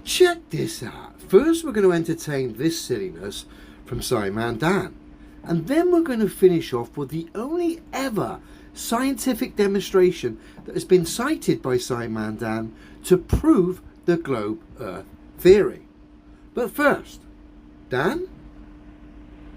Check this out. First we're going to entertain this silliness from Scimandan, and then we're going to finish off with the only ever scientific demonstration that has been cited by Scimandan to prove the globe Earth theory. But first, Dan?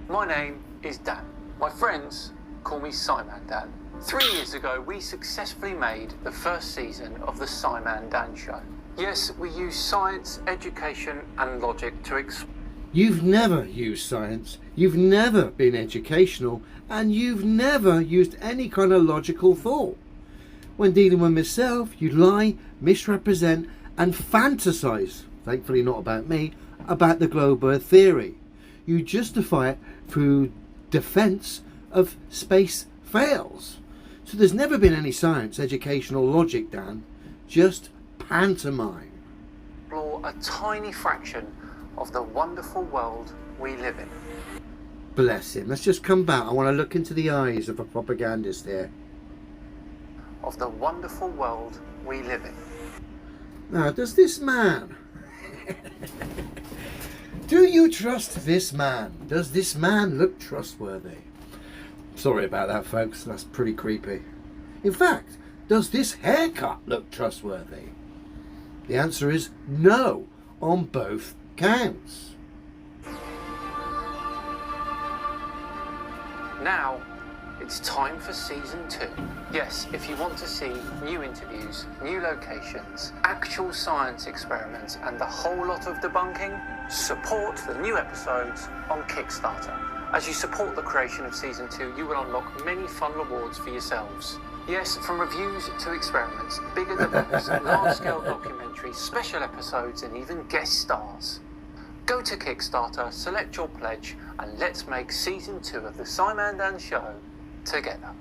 My name is Dan. My friends call me Scimandan. 3 years ago, we successfully made the first season of the Scimandan Show. Yes, we use science, education and logic to explain. You've never used science, you've never been educational, and you've never used any kind of logical thought. When dealing with myself, you lie, misrepresent and fantasize, thankfully not about me, about the globe Earth theory. You justify it through defense of space fails. So there's never been any science, educational logic, Dan, just pantomime. Explore a tiny fraction of the wonderful world we live in. Bless him. Let's just come back. I want to look into the eyes of a propagandist here. Of the wonderful world we live in. Now, does this man... Do you trust this man? Does this man look trustworthy? Sorry about that, folks. That's pretty creepy. In fact, does this haircut look trustworthy? The answer is no on both counts. Now, it's time for season 2. Yes, if you want to see new interviews, new locations, actual science experiments and a whole lot of debunking, support the new episodes on Kickstarter. As you support the creation of season 2, you will unlock many fun rewards for yourselves. Yes, from reviews to experiments, bigger debunks, large-scale documentaries, special episodes and even guest stars. Go to Kickstarter, select your pledge and let's make season 2 of the Scimandan Show together.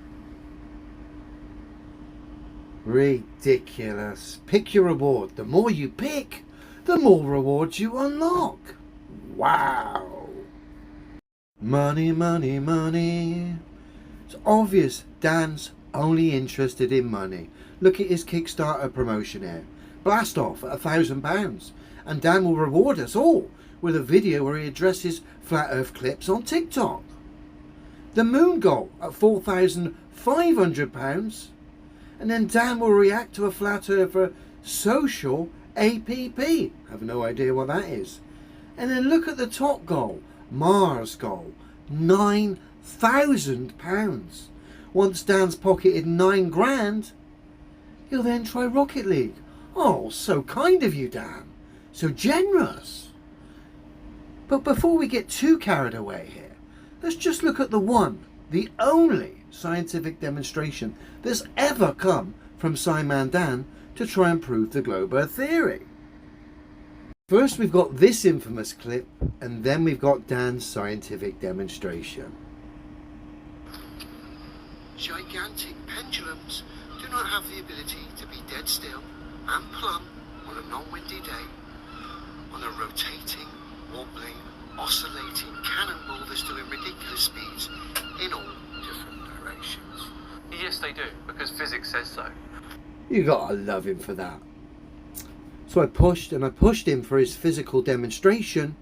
Ridiculous. Pick your reward. The more you pick, the more rewards you unlock. Wow. Money, money, money. It's obvious Dan's only interested in money. Look at his Kickstarter promotion here. Blast off at £1,000 and Dan will reward us all with a video where he addresses flat earth clips on TikTok. The moon goal at £4,500 and then Dan will react to a flat earther social APP. Have no idea what that is. And then look at the top goal, Mars goal, £9,000. Once Dan's pocketed 9 grand, he'll then try Rocket League. Oh, so kind of you, Dan. So generous. But before we get too carried away here, let's just look at the one, the only scientific demonstration that's ever come from Scimandan to try and prove the globe Earth theory. First we've got this infamous clip, and then we've got Dan's scientific demonstration. Gigantic pendulums do not have the ability to be dead still and plumb on a non-windy day on a rotating, wobbling, oscillating cannonball that's doing ridiculous speeds in all different directions. Yes, they do, because physics says so. You gotta love him for that. So I pushed and I pushed him for his physical demonstration,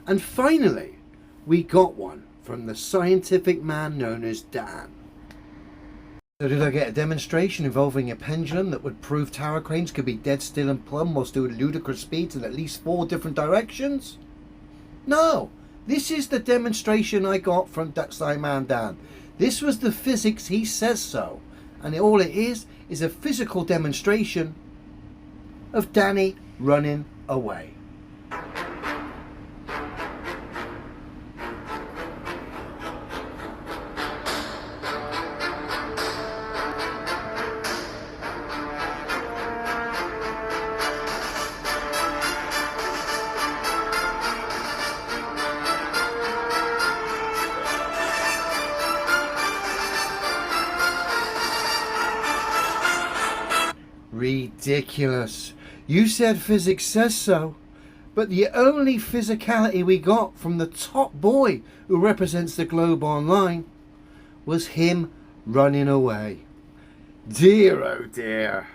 and finally we got one from the scientific man known as Dan. So did I get a demonstration involving a pendulum that would prove tower cranes could be dead still and plumb whilst doing ludicrous speeds in at least 4 different directions? No, this is the demonstration I got from Scimandan. This was the physics he says so, and all it is a physical demonstration of Danny running away. Ridiculous. You said physics says so, but the only physicality we got from the top boy who represents the globe online was him running away. Dear oh dear.